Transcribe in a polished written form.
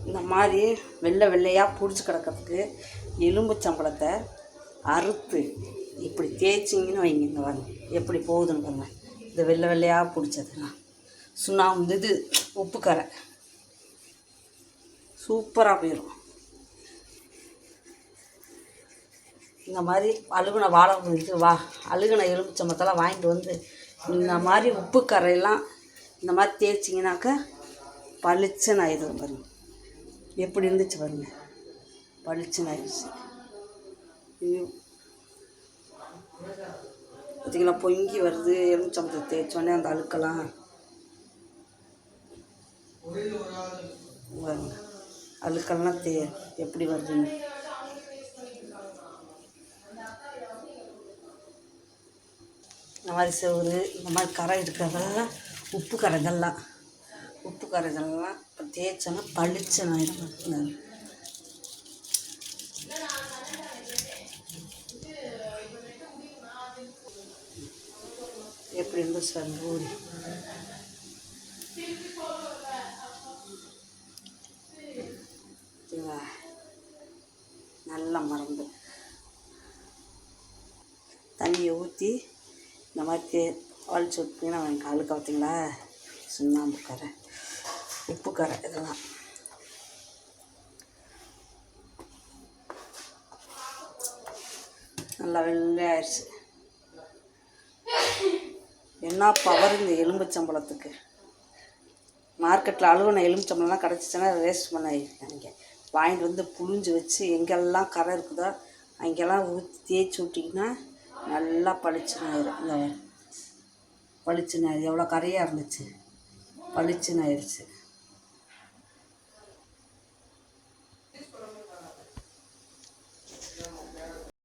இந்த மாதிரி வெள்ளை வெள்ளையாக பிடிச்சி கிடக்கிறதுக்கு எலும்புச்சம்பழத்தை அறுத்து இப்படி தேய்ச்சிங்கன்னு வைங்க. இந்த வாங்க எப்படி போகுதுன்னு பாருங்க. இந்த வெள்ளை வெள்ளையாக பிடிச்சதுன்னா சுண்ணாம்பு இது உப்பு கரை சூப்பராக போயிடும். இந்த மாதிரி அழுகுன அழுகுன எலும்புச்சம்பழத்தெல்லாம் வாங்கிட்டு வந்து இந்த மாதிரி உப்பு கரையெல்லாம் இந்த மாதிரி தேய்ச்சிங்கனாக்கா பளிச்சுன்னு ஆயிடும். பாருங்க எப்படி இருந்துச்சு பாருங்க, பளிச்சுன்னு ஆயிடுச்சு. பார்த்திங்களா பொங்கி வருது. எலுமிச்சம்பழத்தை தேய்ச்சோடனே அந்த அழுக்கெல்லாம் பாருங்க, அழுக்கெல்லாம் எப்படி வருதுன்னு. இந்த மாதிரி செவுறு இந்த மாதிரி கரை இருக்கிறதெல்லாம் உப்பு கரைகள்லாம் தேய்ச்சோன்னா பளிச்சுன்னு ஆயிடும். எப்படி இருந்து சார் ஊடி நல்லா மறந்து தண்ணியை ஊற்றி இந்த மாதிரி வலிச்சு விட்டிங்கன்னா அவங்க அழுக்க பார்த்தீங்களா, சுண்ணாம்பு கரை உப்பு கரை இதெல்லாம் நல்லா வெள்ளையாயிடுச்சு. என்ன பவர் இந்த எலும்புச்சம்பழத்துக்கு. மார்க்கெட்டில் அழுகுன எலும்புச்சம்பழம்லாம் கிடச்சிச்சின்னா வேஸ்ட் பண்ணாங்க. வாங்கிட்டு வந்து புழிஞ்சு வச்சு எங்கெல்லாம் கரை இருக்குதோ அங்கெல்லாம் ஊற்றி தேய்ச்சி விட்டிங்கன்னா நல்லா பளிச்சுன்னு ஆயிடும். இந்த பளிச்சுன்னு ஆயிடும். எவ்வளோ கரையாக இருந்துச்சு, பளிச்சுன்னு ஆயிடுச்சு.